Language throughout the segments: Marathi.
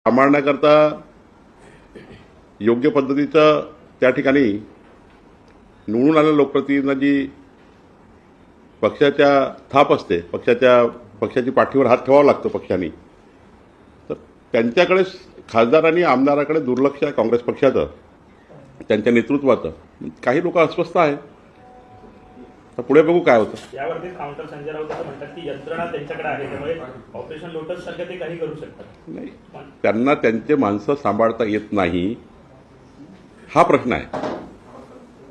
सांभाळण्याकरता योग्य पद्धतीचं त्या ठिकाणी निवडून आलेल्या लोकप्रतिनिधींना जी पक्षाच्या थाप असते, पक्षाची पाठीवर हात ठेवावा लागतो पक्षाने, तर त्यांच्याकडे खासदार आणि आमदाराकडे दुर्लक्ष आहे काँग्रेस पक्षाचं, त्यांच्या नेतृत्वाचं. काही लोक अस्वस्थ आहेत. तर पुढे बघू काय होतं. यावरती काउंटर संजय राऊत असं म्हणतात की यंत्रणा त्यांच्याकडे आहे, त्यामुळे ऑपरेशन लोटस सारखं ते काही करू शकतात. नाही, त्यांना त्यांचे माणसं सांभाळता येत नाही हा प्रश्न आहे.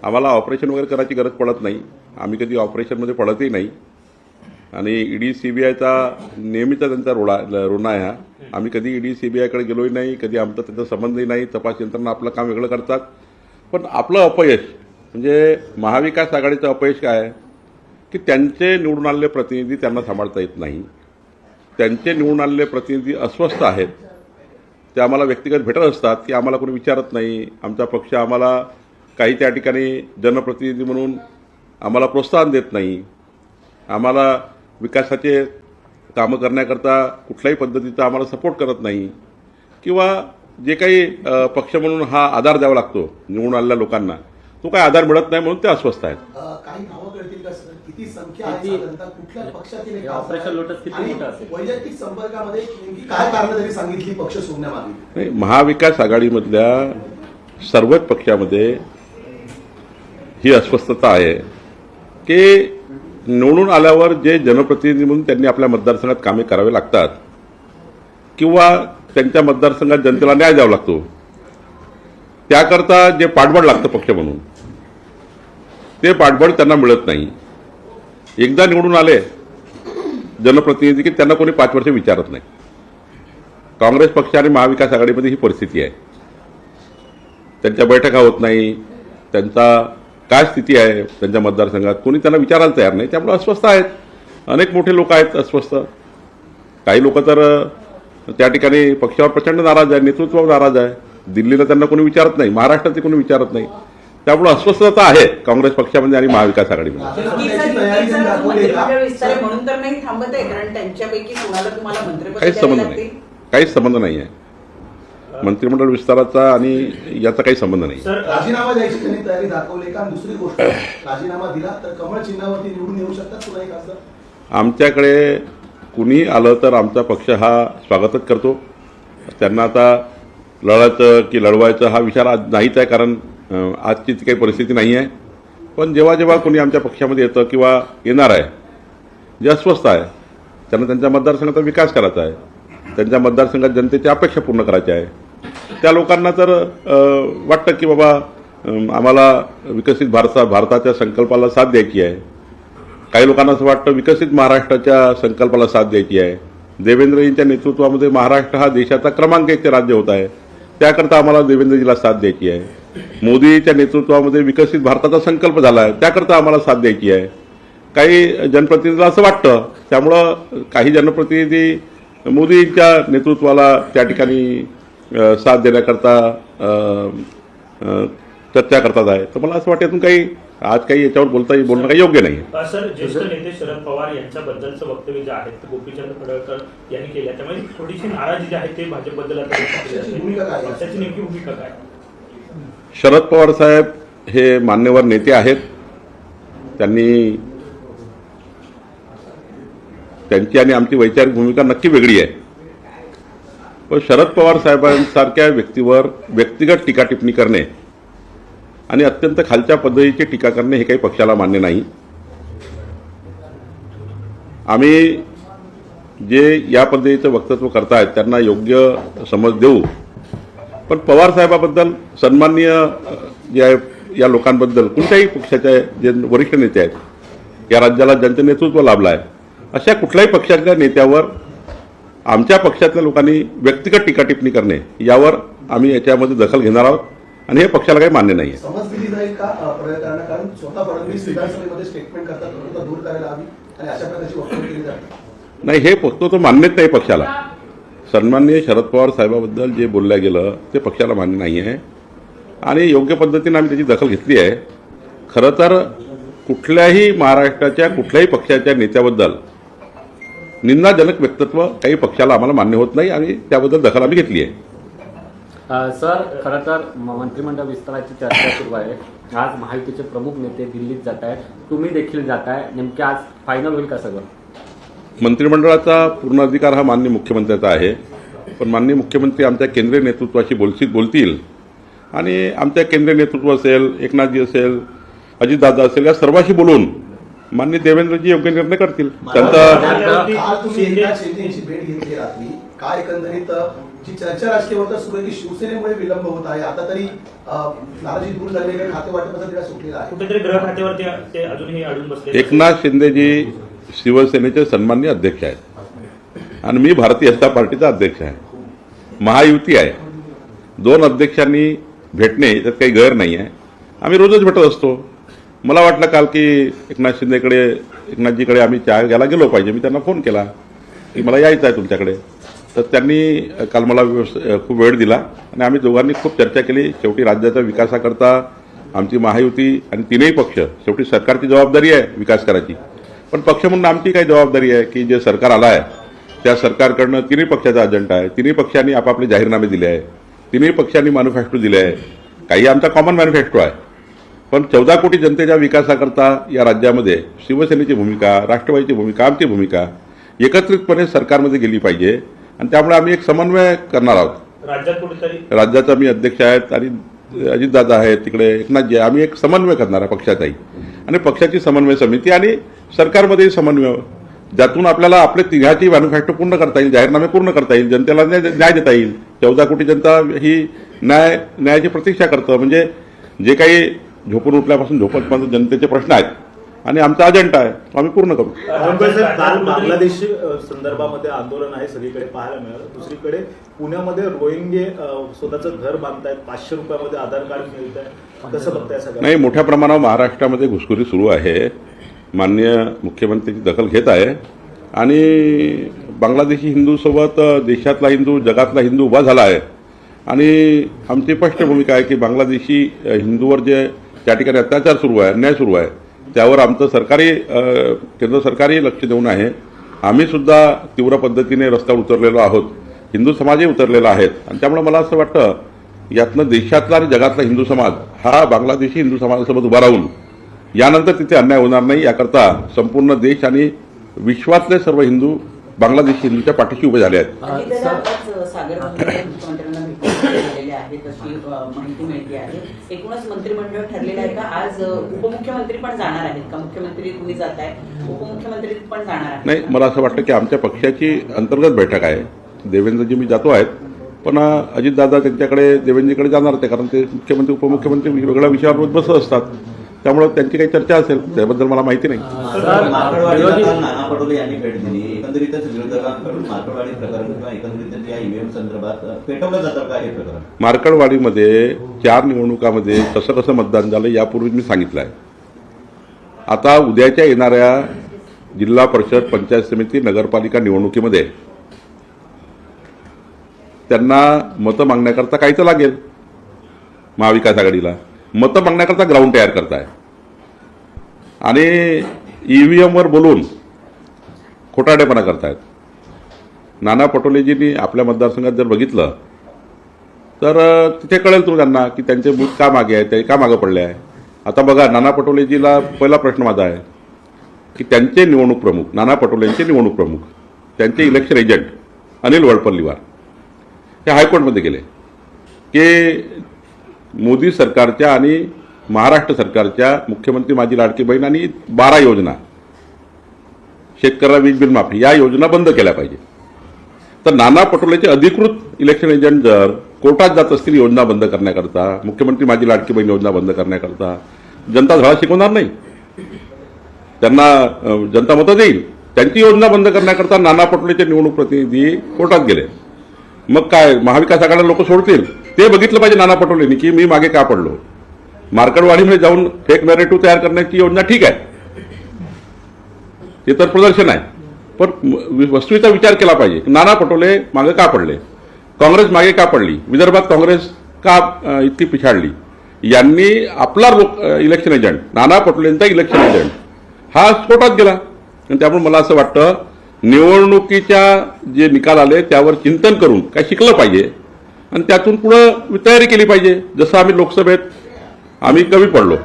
आम्हाला ऑपरेशन वगैरे करायची गरज पडत नाही, आम्ही कधी ऑपरेशनमध्ये पडतही नाही. आणि ईडी सीबीआयचा नेहमीचा त्यांचा रोना आहे हा. आम्ही कधी ईडी सीबीआयकडे गेलोही नाही, कधी आमचा त्यांचा संबंधही नाही. तपास यंत्रणा आपलं काम वेगळं करतात. पण आपलं अपयश म्हणजे महाविकास आघाडीचं अपयश काय आहे की त्यांचे निवडून आलेले प्रतिनिधी त्यांना सांभाळता येत नाही. त्यांचे निवडून आलेले प्रतिनिधी अस्वस्थ आहेत. ते आम्हाला व्यक्तिगत भेटत असतात की आम्हाला कोणी विचारत नाही, आमचा पक्ष आम्हाला काही त्या ठिकाणी जनप्रतिनिधी म्हणून आम्हाला प्रोत्साहन देत नाही, आम्हाला विकासाचे कामं करण्याकरता कुठल्याही पद्धतीचा आम्हाला सपोर्ट करत नाही, किंवा जे काही पक्ष म्हणून हा आधार द्यावा लागतो निवडून आलेल्या लोकांना, तो काही आधार मिळत नाही म्हणून ते अस्वस्थ आहेत. काही नावं कळतील का सर? किती संख्या आहे साधारणतः? कुठल्या पक्षातील ऑपरेशन लोटस किती मोठं असेल? वैयक्तिक संपर्कामध्ये नेमकी काय कारण त्यांनी सांगितली पक्ष सोडण्यामागे? नाही, महाविकास आघाडीमधल्या सर्वच पक्षामध्ये ही अस्वस्थता आहे की निवडून आल्यावर जे जनप्रतिनिधी म्हणून त्यांनी आपल्या मतदारसंघात कामे करावे लागतात, किंवा त्यांच्या मतदारसंघात जनतेला न्याय द्यावा लागतो, त्याकरता जे पाठबळ लागतं पक्ष म्हणून, ते पाठबळ त्यांना मिळत नाही. एकदा निवडून आले जनप्रतिनिधी की त्यांना कोणी 5 वर्ष विचारत नाही. काँग्रेस पक्ष आणि महाविकास आघाडीमध्ये ही परिस्थिती आहे. त्यांच्या बैठका होत नाही, त्यांचा काय स्थिती आहे त्यांच्या मतदारसंघात कोणी त्यांना विचारायला तयार नाही. त्यामुळे अस्वस्थ आहेत. अनेक मोठे लोक आहेत अस्वस्थ. काही लोक तर त्या ठिकाणी पक्षावर प्रचंड नाराज आहे, नेतृत्वावर नाराज आहे. दिल्लीला त्यांना कोणी विचारत नाही, महाराष्ट्रात कोणी विचारत नाही. त्यामुळे अस्वस्थता आहे काँग्रेस पक्षामध्ये आणि महाविकास आघाडीमध्ये. काहीच संबंध नाही आहे. मंत्रिमंडळ विस्ताराचा आणि याचा काही संबंध नाही. राजीनामा द्यायची त्यांनी तयारी दाखवली का? दुसरी गोष्ट, राजीनामा दिला तर कमळ चिन्हावरती निवडून येऊ शकतात पुन्हा एक खासदार? आमच्याकडे कुणी आलं तर आमचा पक्ष हा स्वागतच करतो. त्यांना आता लढायचं की लढवायचं हा विचार आज नाहीच आहे, कारण आजची ती काही परिस्थिती नाही आहे. पण जेव्हा जेव्हा कोणी आमच्या पक्षामध्ये येतं किंवा येणार आहे, जे अस्वस्थ आहे, त्यांना त्यांच्या मतदारसंघाचा विकास करायचा आहे, त्यांच्या मतदारसंघात जनतेची अपेक्षा पूर्ण करायची आहे, त्या लोकांना तर वाटतं की बाबा आम्हाला विकसित भारताच्या संकल्पाला साथ द्यायची आहे. काही लोकांना असं वाटतं विकसित महाराष्ट्राच्या संकल्पाला साथ द्यायची आहे. देवेंद्रजींच्या नेतृत्वामध्ये महाराष्ट्र हा देशाचा क्रमांक 1 राज्य होत आहे, त्याकरता आम्हाला देवेंद्रजीला साथ द्यायची आहे. मोदीच्या नेतृत्वामध्ये विकसित भारताचा संकल्प झाला आहे, त्याकरता आम्हाला साथ द्यायची आहे. काही जनप्रतिनिधीला असं वाटतं. त्यामुळं काही जनप्रतिनिधी मोदींच्या नेतृत्वाला त्या ठिकाणी साथ देण्याकरता चर्चा करतात आहे. तर मला असं वाटतं यातून काही आज काही याच्यावर बोलणं काही योग्य नाही. सर, ज्येष्ठ नेते शरद पवार यांच्याबद्दलचं वक्तव्य जे आहे गोपीचंद पडळकर यांनी केलं, त्यामुळे थोडीशी नाराजी जी आहे ते भाजपबद्दल त्याची नेमकी भूमिका काय? शरद पवार साहेब हे मान्यवर नेते आहेत. त्यांची आणि आमची वैचारिक भूमिका नक्की वेगळी आहे. पण शरद पवार साहेबांसारख्या व्यक्तीवर व्यक्तिगत टीका टिप्पणी करणे आणि अत्यंत खालच्या पद्धतीची टीका करणे हे काही पक्षाला मान्य नाही. आम्ही जे या पद्धतीचं वक्तव्य करतायत त्यांना योग्य समज देऊ. पण पवार साहेबाबद्दल सन्माननीय जे आहे या लोकांबद्दल कुठल्याही पक्षाचे जे वरिष्ठ नेते आहेत, या राज्याला ज्यांचं नेतृत्व लाभलं आहे, अशा कुठल्याही पक्षाच्या नेत्यावर आमच्या पक्षातल्या लोकांनी व्यक्तिगत टीका टिप्पणी करणे यावर आम्ही याच्यामध्ये दखल घेणार आहोत आणि हे पक्षाला काही मान्य नाही आहे. समज दिली जाईल का प्रयत्नांना? कारण स्वतः फडणवीस विधानसभेमध्ये स्टेटमेंट करतात दूर करायला हवी आणि अशा प्रकारची वक्तव्य केली जातात. नाही, हे तो मान्यच नाही पक्षाला. सन्माननीय शरद पवार साहेबाबद्दल जे बोललं गेलं ते पक्षाला मान्य नाही आहे आणि योग्य पद्धतीने आम्ही त्याची दखल घेतली आहे. खरं तर कुठल्याही महाराष्ट्राच्या कुठल्याही पक्षाच्या नेत्याबद्दल निंदाजनक वक्तव्य काही पक्षाला आम्हाला मान्य होत नाही आणि त्याबद्दल दखल आम्ही घेतली आहे. सर, खरं तर मंत्रिमंडळ विस्ताराची चर्चा सुरू आहे. आज महायुतीचे प्रमुख नेते दिल्लीत जात आहेत, तुम्ही देखील जाताय. नेमके आज फायनल होईल का सगळं? मंत्रिमंडळाचा पूर्ण अधिकार हा माननीय मुख्यमंत्र्याचा आहे, पण माननीय मुख्यमंत्री आमच्या केंद्रीय नेतृत्वाशी बोलतील आणि आमच्या केंद्रीय नेतृत्व असेल, एकनाथजी असेल, अजितदादा असेल, या सर्वांशी बोलून माननीय देवेंद्रजी योग्य निर्णय करतील. त्यांचा काल तुम्ही एकनाथ शिंदे यांची भेट घेतली रात्री. काय एकंदरीत जी चर्चा राजकीय होता सुरू आहे की शिवसेनेमुळे विलंब होत आहे, आता तरी नाराजी दूर झाली आहे, खाते वाटपाचा तिला सुटलेला आहे. कुठेतरी ग्रह खात्यावरती ते अजूनही अडून बसले. एकनाथ शिंदेजी शिवसेनेचे सन्माननीय अध्यक्ष आहेत आणि मी भारतीय जनता पार्टीचा अध्यक्ष आहे. महायुती आहे. दोन अध्यक्षांनी भेटणे याच्यात काही गैर नाही आहे. आम्ही रोजच भेटत असतो. मला वाटलं काल की एकनाथजीकडे आम्ही चहा घ्यायला गेलो पाहिजे. मी त्यांना फोन केला की मला यायचं आहे तुमच्याकडे. तर त्यांनी काल मला खूप वेळ दिला आणि आम्ही दोघांनी खूप चर्चा केली. शेवटी राज्याच्या विकासाकरता आमची महायुती आणि तीनही पक्ष, शेवटी सरकारची जबाबदारी आहे विकास करायची, पण पक्ष म्हणून आमची काही जबाबदारी आहे की जे सरकार आलं आहे त्या सरकारकडनं तिन्ही पक्षाचा अजेंडा आहे. तिन्ही पक्षांनी आपापले जाहीरनामे दिले आहे. तिन्ही पक्षांनी मॅनिफेस्टो दिले आहे. काही आमचा कॉमन मॅनिफेस्टो आहे, पण 14 कोटी जनतेच्या विकासाकरता या राज्यामध्ये शिवसेनेची भूमिका, राष्ट्रवादीची भूमिका, आमची भूमिका एकत्रितपणे सरकारमध्ये गेली पाहिजे आणि त्यामुळे आम्ही एक समन्वय करणार आहोत. राज्यात कुठेतरी राज्याचा मी अध्यक्ष आहेत आणि अजितदादा आहेत, तिकडे एकनाथजी आहे. आम्ही एक समन्वय करणार आहे पक्षाचाही आणि पक्षाची समन्वय समिती आणि सरकारमध्येही समन्वय, ज्यातून आपल्याला आपले तिघाची मॅनिफेस्टो पूर्ण करता येईल, जाहीरनामे पूर्ण करता येईल, जनतेला न्याय देता येईल. 14 कोटी जनता ही न्यायाची प्रतीक्षा करतं. म्हणजे जे काही झोपून उठल्यापासून झोपतपर्यंत जनतेचे प्रश्न आहेत आणि आमचा अजेंडा आहे तो आम्ही पूर्ण करू. काल बांगलादेश संदर्भामध्ये आंदोलन आहे सगळीकडे पाहायला मिळालं. दुसरीकडे पुण्यामध्ये रोहिंगे स्वतःचं घर बांधतायत, 500 रुपयामध्ये आधार कार्ड मिळत आहे. कसं बघताय सगळं? नाही, मोठ्या प्रमाणावर महाराष्ट्रामध्ये घुसखोरी सुरू आहे. माननीय मुख्यमंत्र्यांची दखल घेत आहे आणि बांगलादेशी हिंदूसोबत देशातला हिंदू, जगातला हिंदू उभा झाला आहे आणि आमची स्पष्ट भूमिका आहे की बांगलादेशी हिंदूवर जे त्या ठिकाणी अत्याचार सुरू आहे, अन्याय सुरू आहे, त्यावर आमचं केंद्र सरकारही लक्ष देऊन आहे. आम्ही सुद्धा तीव्र पद्धतीने रस्त्यावर उतरलेलो आहोत. हिंदू समाजही उतरलेला आहे आणि त्यामुळे मला असं वाटतं यातनं देशातला आणि जगातला हिंदू समाज हा बांगलादेशी हिंदू समाजासोबत उभा राहून यानंतर तिथे अन्याय होणार नाही याकरता संपूर्ण देश आणि विश्वातले सर्व हिंदू बांगलादेशी हिंदूच्या पाठीशी उभे झाले आहेत. मुख्यमंत्र्यांना भेटलेले आहेत अशी माहिती मिळते आहे. एकूणच मंत्रिमंडळ ठरलेलं आहे का? आज उपमुख्यमंत्री पण जाणार आहेत का? मुख्यमंत्री तुम्ही जाताय, उपमुख्यमंत्री पण जाणार आहेत? नाही, मला असं वाटतं की आमच्या पक्षाची अंतर्गत बैठक आहे. देवेंद्रजी मी जातो आहेत, पण अजितदादा त्यांच्याकडे देवेंद्रजीकडे जाणार होते, कारण ते मुख्यमंत्री उपमुख्यमंत्री वेगवेगळ्या विषयावर बसत असतात. त्यामुळे त्यांची काही चर्चा असेल त्याबद्दल मला माहिती नाही. नाना पटोले यांनी भेट दिली. एकंदरीतच विरोधकांकडून मार्कडवाडी प्रकरण किंवा एकंदरीतच या ईव्हीएम संदर्भात पेटवलं जातं का हे प्रकरण? मार्कडवाडीमध्ये 4 निवडणुकामध्ये कसं कसं मतदान झालं यापूर्वी मी सांगितलं आहे. आता उद्याच्या येणाऱ्या जिल्हा परिषद, पंचायत समिती, नगरपालिका निवडणुकीमध्ये त्यांना मतं मागण्याकरता काही तर लागेल. महाविकास आघाडीला मतं मागण्याकरता ग्राउंड तयार करताय आणि ईव्हीएमवर बोलून खोटारडेपणा करतायत. नाना पटोलेजींनी आपल्या मतदारसंघात जर बघितलं तर तिथे कळेल त्यांना की त्यांचे बूथ का मागे आहे, ते का मागं पडले आहे. आता बघा, नाना पटोलेजीला पहिला प्रश्न माझा आहे की त्यांचे निवडणूक प्रमुख, नाना पटोलेंचे निवडणूक प्रमुख, त्यांचे इलेक्शन एजंट अनिल वडपल्लीवार हे हायकोर्टमध्ये गेले की मोदी सरकारच्या आणि महाराष्ट्र सरकारच्या मुख्यमंत्री माझी लाडकी बहीण आणि 12 योजना, शेतकऱ्याला वीज बिल माफी, या योजना बंद केल्या पाहिजे. तर नाना पटोलेचे अधिकृत इलेक्शन एजंट जर कोर्टात जात असतील योजना बंद करण्याकरता, मुख्यमंत्री माझी लाडकी बहीण योजना बंद करण्याकरता, जनता धडा शिकवणार नाही. त्यांना जनता मतं देईल. त्यांची योजना बंद करण्याकरता नाना पटोलेचे निवडणूक प्रतिनिधी कोर्टात गेले. मग काय महाविकास आघाडीला लोक सोडतील? ते बघितलं पाहिजे नाना पटोलेंनी की मी मागे का पडलो. मार्कडवाडीमध्ये जाऊन फेक नॅरेटिव्ह तयार करण्याची योजना ठीक आहे, ते तर प्रदर्शन आहे, पण वस्तूचा विचार केला पाहिजे. नाना पटोले मागे का पडले, काँग्रेस मागे का पडली, विदर्भात काँग्रेस का इतकी पिछाडली. यांनी आपला इलेक्शन एजंट, नाना पटोलेंचा इलेक्शन एजंट हा कोर्टात गेला आणि त्यामुळे मला असं वाटतं निवडणुकीच्या जे निकाल आले त्यावर चिंतन करून काय शिकलं पाहिजे आणि त्यातून पुढं तयारी केली पाहिजे. जसं आम्ही लोकसभेत आम्ही कमी पडलो,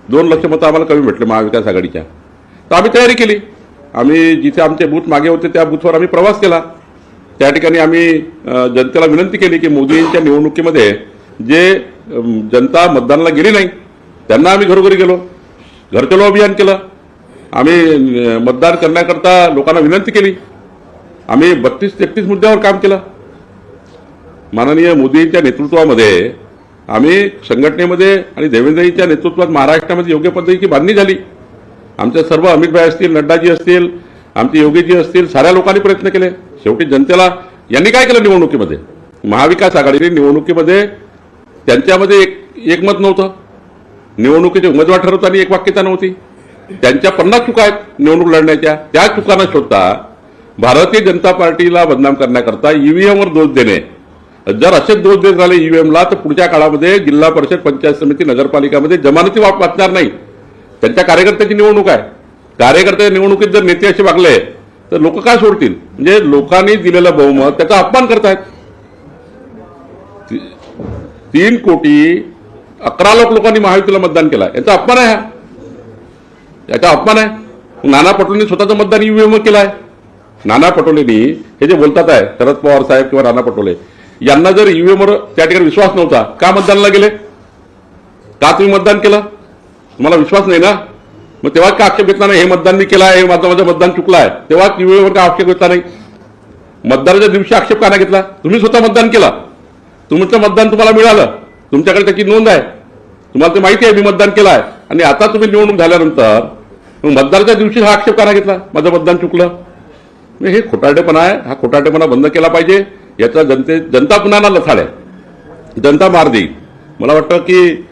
2 लक्ष मतं आम्हाला कमी भेटले महाविकास आघाडीच्या, तर आम्ही तयारी केली. आम्ही जिथे आमचे बूथ मागे होते त्या बूथवर आम्ही प्रवास केला. त्या ठिकाणी आम्ही जनतेला विनंती केली की मोदींच्या निवडणुकीमध्ये जे जनता मतदानाला गेली नाही त्यांना आम्ही घरोघरी गेलो, घरचलो अभियान केलं. आम्ही मतदान करण्याकरता लोकांना विनंती केली. आम्ही 32-33 मुद्द्यावर काम केलं. माननीय मोदींच्या नेतृत्वामध्ये आम्ही संघटनेमध्ये आणि देवेंद्रजींच्या नेतृत्वात महाराष्ट्रामध्ये योग्य पद्धतीची बांधणी झाली. आमचे सर्व अमितभाई असतील, नड्डाजी असतील, आमचे योगीजी असतील, साऱ्या लोकांनी प्रयत्न केले. शेवटी जनतेला यांनी काय केलं निवडणुकीमध्ये, महाविकास आघाडीने निवडणुकीमध्ये त्यांच्यामध्ये एकमत नव्हतं. निवडणुकीचे उमेदवार ठरवताना एक वाक्यता नव्हती. त्यांच्या 50 चुका आहेत निवडणूक लढण्याच्या. त्या चुकांना शोधता भारतीय जनता पार्टीला बदनाम करण्याकरता ईव्हीएमवर दोष देणे, जर असेच दोष देत झाले ईव्हीएमला तर पुढच्या काळामध्ये जिल्हा परिषद, पंचायत समिती, नगरपालिकामध्ये जमानती वाचणार नाही. त्यांच्या कार्यकर्त्याची निवडणूक आहे. कार्यकर्त्याच्या निवडणुकीत जर नेते असे वागले तर लोक काय सोडतील. म्हणजे लोकांनी दिलेलं बहुमत त्याचा अपमान करतायत. 3 कोटी 11 लाख लोकांनी महायुतीला मतदान केलं, याचा अपमान आहे. हा याचा अपमान आहे. नाना पटोलेंनी स्वतःचं मतदान ईव्हीएम केलं आहे. नाना पटोलेंनी हे जे बोलतात आहे शरद पवार साहेब किंवा नाना पटोले यांना जर ईव्हीएमवर त्या ठिकाणी विश्वास नव्हता, का मतदानाला गेले, का तुम्ही मतदान केलं, तुम्हाला विश्वास नाही ना, मग तेव्हा का आक्षेप घेतला नाही हे मतदान मी केलं आहे, माझं मतदान चुकलं आहे, तेव्हा ईव्हीएमवर का आक्षेप घेतला नाही. मतदानाच्या दिवशी आक्षेप का नाही घेतला, तुम्ही स्वतः मतदान केलं, तुमचं मतदान तुम्हाला मिळालं, तुमच्याकडे त्याची नोंद आहे, तुम्हाला ते माहिती आहे मी मतदान केलं आहे, आणि आता तुम्ही निवडणूक झाल्यानंतर मतदानाच्या दिवशी हा आक्षेप का नाही घेतला माझं मतदान चुकलं. हे खोटारडेपणा आहे. हा खोटारडेपणा बंद केला पाहिजे. याचा जनता पुन्हा लथाड आहे, जनता मार देईल. मला वाटतं की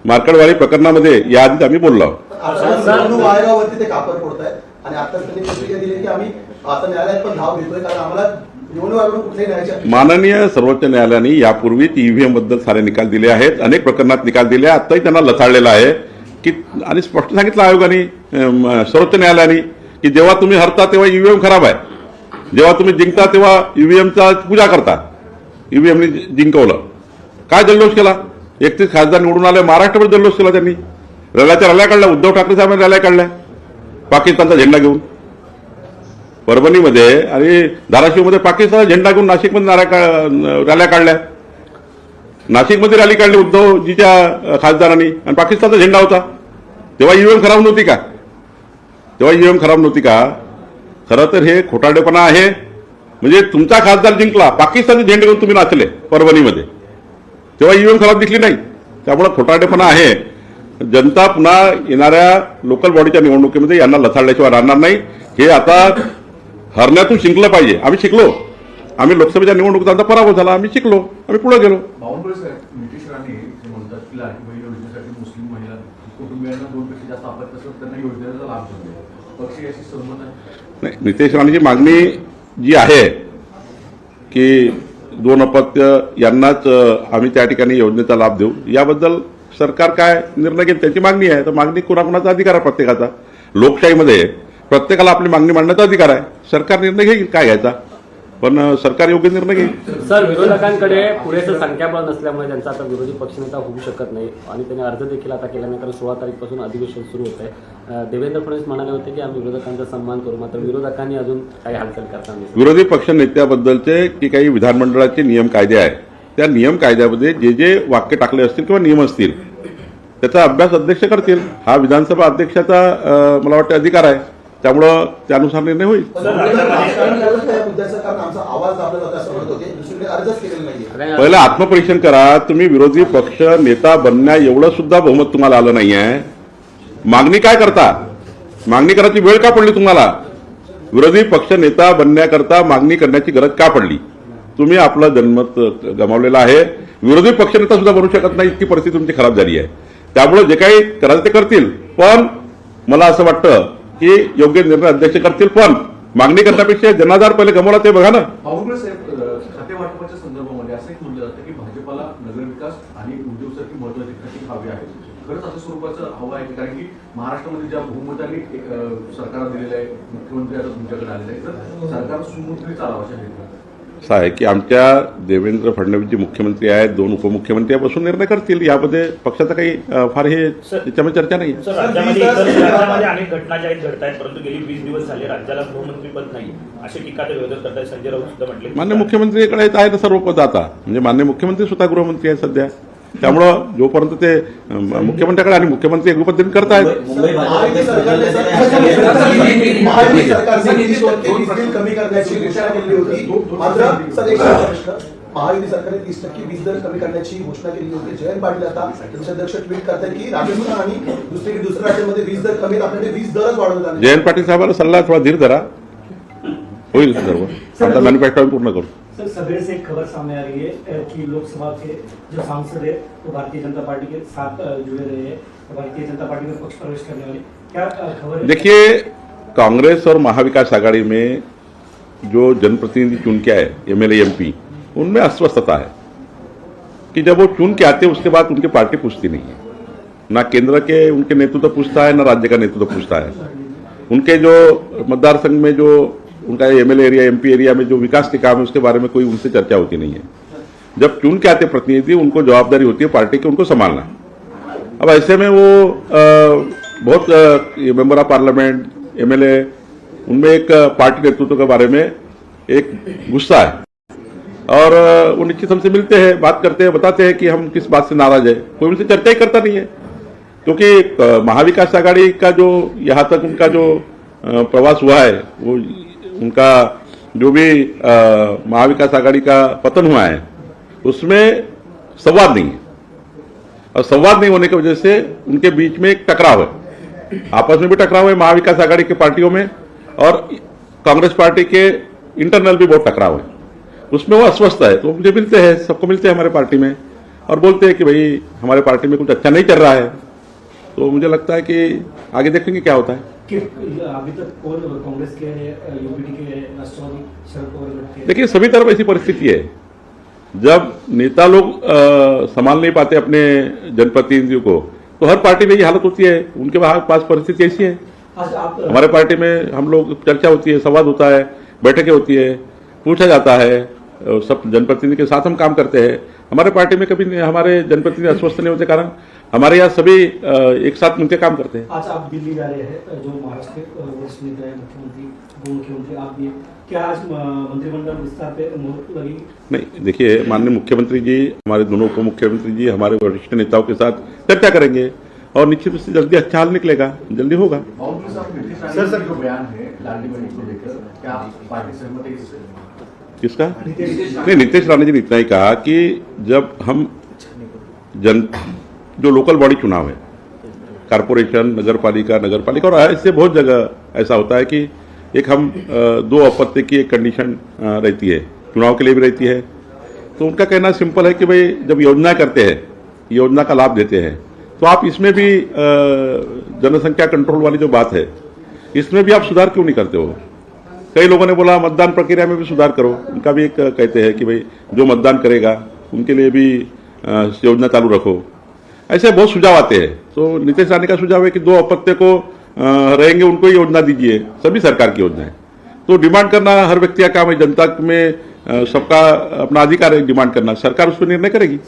मार्कडवाडी प्रकरणामध्ये याआधी आम्ही बोललो. निवडणूक आयोगावरती ते कापर फोडत आहेत आणि आता त्यांनी प्रतिक्रिया दिली की आम्ही आता न्यायालयात पण धाव घेतोय कारण आम्हाला निवडणूक आयोगाकडून कुठल्याही न्यायाची माननीय सर्वोच्च न्यायालयाने यापूर्वी ईव्हीएम बद्दल सारे निकाल दिले आहेत. अनेक प्रकरणात निकाल दिले. आताही त्यांना लथाडलेलं आहे की आणि स्पष्ट सांगितलं आयोगाने, सर्वोच्च न्यायालयाने की जेव्हा तुम्ही हरता तेव्हा ईव्हीएम खराब आहे, जेव्हा तुम्ही जिंकता तेव्हा ईव्हीएमचा पूजा करता. ईव्हीएमने जिंकवलं, काय जल्लोष केला, 31 खासदार निवडून आले, महाराष्ट्रभर जल्लोष केला त्यांनी. रॅल्या काढल्या, उद्धव ठाकरे साहेबांनी रॅल्या काढल्या पाकिस्तानचा झेंडा घेऊन परभणीमध्ये, आणि धाराशिवमध्ये पाकिस्तानचा झेंडा घेऊन नाशिकमध्ये रॅल्या काढल्या. नाशिकमध्ये रॅली काढली उद्धवजीच्या खासदारांनी आणि पाकिस्तानचा झेंडा होता. तेव्हा ईव्हीएम खराब नव्हती का, तेव्हा ईव्हीएम खराब नव्हती का. खरं तर हे खोटारडेपणा आहे. म्हणजे तुमचा खासदार जिंकला, पाकिस्तानचे झेंडे घेऊन तुम्ही नाचले परभणीमध्ये, तेव्हा ईव्हीएम खराब दिसली नाही. त्यामुळे खोटारडेपणा आहे. जनता पुन्हा येणाऱ्या लोकल बॉडीच्या निवडणुकीमध्ये यांना लथाडल्याशिवाय राहणार नाही. हे आता हरण्यातून शिकलं पाहिजे. आम्ही शिकलो. आम्ही लोकसभेच्या निवडणुकीत आमचा पराभव झाला, आम्ही शिकलो, आम्ही पुढे गेलो. बावनकुळे साहेब, नितीश राणे जे म्हणतात की लाडकी बहीण योजनेसाठी मुस्लिम महिला कुटुंबियांना 2 पेक्षा जास्त आपत्ती असतात त्यांना योजनेचा लाभ मिळतो, पक्ष याशी सहमत आहे? नाही, नितेश राणेची मागणी जी आहे की 2 अपत्य यांनाच आम्ही त्या ठिकाणी योजनेचा लाभ देऊ, याबद्दल सरकार काय निर्णय घेईल त्याची मागणी आहे. तर मागणी कुणाकुणाचा अधिकार आहे प्रत्येकाचा. लोकशाहीमध्ये प्रत्येकाला आपली मागणी मांडण्याचा अधिकार आहे. सरकार निर्णय घेईल काय घ्यायचा, पण सरकार योग्य निर्णय घेईल. सर, विरोधकांकडे पुरेसं संख्याबळ नसल्यामुळे त्यांचा आता विरोधी पक्षनेता होऊ शकत नाही आणि त्यांनी अर्ज देखील आता केला नाही, कारण 16 तारीखपासून अधिवेशन सुरू होत आहे. देवेंद्र फडणवीस म्हणाले होते की आम्ही विरोधकांचा सन्मान करू, मात्र विरोधकांनी अजून काही हालचाल करताना विरोधी पक्ष नेत्याबद्दलचे की काही विधानमंडळाचे नियम कायदे आहेत, त्या नियम कायद्यामध्ये जे जे वाक्य टाकले असतील किंवा नियम असतील त्याचा अभ्यास अध्यक्ष करतील. हा विधानसभा अध्यक्षाचा मला वाटतं अधिकार आहे. त्यामुळं त्यानुसार निर्णय होईल. पहिलं आत्मपरीक्षण करा. तुम्ही विरोधी पक्ष नेता बनण्या एवढं सुद्धा बहुमत तुम्हाला आलं नाही आहे. मागणी काय करता, मागणी करायची वेळ का पडली तुम्हाला. विरोधी पक्ष नेता बनण्याकरता मागणी करण्याची गरज का पडली. तुम्ही आपलं जनमत गमावलेलं आहे. विरोधी पक्षनेता सुद्धा बनू शकत नाही, इतकी परिस्थिती तुमची खराब झाली आहे. त्यामुळे जे काही करायचं ते करतील, पण मला असं वाटतं की योग्य निर्णय अध्यक्ष करतील. पण मागणी करण्यापेक्षा जनाधार पहिले गमावला ते बघा ना. बावनकुळे साहेब, वाटपाच्या संदर्भामध्ये असं एक म्हणलं जातं की भाजपला नगरविकास आणि उद्योगसारखी महत्वाची खाती हवी आहे. खरंच असं स्वरूपाचं हवं आहे, कारण की महाराष्ट्रामध्ये ज्या बहुमताने सरकार दिलेलं आहे, मुख्यमंत्री आता तुमच्याकडे आलेले आहे, तर सरकार सुमूर्तपणे चालावं अशा हेतूने. असं आहे की आमच्या देवेंद्र फडणवीस जे मुख्यमंत्री आहेत, 2 उपमुख्यमंत्री बसून निर्णय करतील. यामध्ये पक्षाचा काही फार हे त्याच्यामध्ये चर्चा नाही. सर, राज्यामध्ये अनेक घटना ज्या आहेत घडत आहेत, परंतु गेली 20 दिवस झाले राज्याला गृहमंत्रीपद नाही अशी टीका ते विरोधक करतायत. संजय राऊत सुद्धा म्हटले मान्य मुख्यमंत्रीकडे आहे ना सर्व पद आता, म्हणजे मान्य मुख्यमंत्री स्वतः गृहमंत्री आहेत सध्या. त्यामुळं जोपर्यंत ते मुख्यमंत्र्याकडे आणि मुख्यमंत्री एक पद्धतीने करतायत. मुंबई महायुती सरकारने वीज बिल कमी करण्याची घोषणा केली होती. मात्र सर एक प्रश्न, महायुती सरकारने 30% वीज दर कमी करण्याची घोषणा केली होती. जयंत पाटील आता अध्यक्ष ट्विट करतात की राजस्थान आणि दुसऱ्या राज्यांमध्ये वीज दर कमी, आपल्याकडे वीज दरच वाढवत आले. जयंत पाटील साहेबांना सल्ला थोडा धीर धरा, होईल सर्व. आता मॅन्युफॅक्चरिंग पूर्ण करू. सर, सवेरे से एक खबर सामने आ रही है कि लोकसभा के जो सांसद है वो भारतीय जनता पार्टी के साथ जुड़े रहे हैं, भारतीय जनता पार्टी में पक्ष प्रवेश करने वाले, क्या खबर है? देखिए, कांग्रेस और महाविकास आघाड़ी में जो जनप्रतिनिधि चुन के आए, एमएलए एमपी, उनमें अस्वस्थता है कि जब वो चुन के आते उसके बाद उनकी पार्टी पूछती नहीं है. ना केंद्र के उनके नेतृत्व पूछता है, ना राज्य का नेतृत्व पूछता है. उनके जो मतदार संघ में जो उनका एमएलए एरिया, एमपी एरिया में जो विकास के काम है उसके बारे में कोई उनसे चर्चा होती नहीं है. जब चुन के आते प्रतिनिधि, उनको जवाबदारी होती है पार्टी की, उनको संभालना. अब ऐसे में वो बहुत मेंबर ऑफ पार्लियामेंट, एमएलए, उनमें एक पार्टी नेतृत्व के बारे में एक गुस्सा है और वो निश्चित हमसे मिलते हैं, बात करते हैं, बताते हैं कि हम किस बात से नाराज है. कोई उनसे चर्चा ही करता नहीं है, क्योंकि महाविकास आघाड़ी का जो यहाँ तक उनका जो प्रवास हुआ है, वो उनका जो भी महाविकास आघाड़ी का पतन हुआ है उसमें संवाद नहीं है. और संवाद नहीं होने की वजह से उनके बीच में एक टकराव है, आपस में भी टकराव है महाविकास आघाड़ी की पार्टियों में, और कांग्रेस पार्टी के इंटरनल भी बहुत टकराव है. उसमें वो अस्वस्थ है. तो मुझे मिलते हैं, सबको मिलते हैं हमारे पार्टी में, और बोलते हैं कि भाई हमारे पार्टी में कुछ अच्छा नहीं चल रहा है. तो मुझे लगता है कि आगे देखेंगे क्या होता है. कि अभी तक कौन कांग्रेस के, यूपीडी के, राष्ट्रवादी, शरद पवार के? देखिए, सभी तरफ ऐसी परिस्थिति है. जब नेता लोग संभाल नहीं पाते अपने जनप्रतिनिधियों को, तो हर पार्टी में ये हालत होती है. उनके पास परिस्थिति ऐसी है. आज आप हमारे पार्टी में हम लोग चर्चा होती है, संवाद होता है, बैठकें होती है, पूछा जाता है, सब जनप्रतिनिधि के साथ हम काम करते हैं. हमारे पार्टी में कभी हमारे जनप्रतिनिधि अस्वस्थ नहीं होते, कारण हमारे यहाँ सभी एक साथ मिलकर काम करते हैं. आज आप दिल्ली जा रहे हैं, जो महाराष्ट्र के वरिष्ठ नेता है, मुख्यमंत्री, दो मुख्यमंत्री, आप भी, क्या आज मंत्रिमंडल विस्तार पे मुहूर्त लगेगी? नहीं, देखिए, माननीय मुख्यमंत्री जी, हमारे दोनों उप मुख्यमंत्री जी हमारे वरिष्ठ नेताओं के साथ चर्चा करेंगे और निश्चित रूप से जल्दी अच्छा हल निकलेगा, जल्दी होगा. सर जो बयान है लाडली बहन को लेकर, क्या पार्टी सहमत है इससे? किसका? नहीं, नीतीश राणे जी ने इतना ही कहा कि जब हम जो लोकल बॉडी चुनाव है, कारपोरेशन, नगरपालिका और ऐसे बहुत जगह ऐसा होता है कि एक हम 2 अपत्य की एक कंडीशन रहती है, चुनाव के लिए भी रहती है. तो उनका कहना सिंपल है कि भाई जब योजना करते हैं, योजना का लाभ देते हैं, तो आप इसमें भी जनसंख्या कंट्रोल वाली जो बात है, इसमें भी आप सुधार क्यों नहीं करते हो. कई लोगों ने बोला मतदान प्रक्रिया में भी सुधार करो. उनका भी एक कहते हैं कि भाई जो मतदान करेगा उनके लिए भी योजना चालू रखो. ऐसे बहुत सुझाव आते हैं. तो नीतीश राणे का सुझाव है कि 2 अपत्य को रहेंगे उनको ही योजना दीजिए, सभी सरकार की योजना है. तो डिमांड करना हर व्यक्ति का काम है. जनता में सबका अपना अधिकार है डिमांड करना, सरकार उस पर निर्णय करेगी.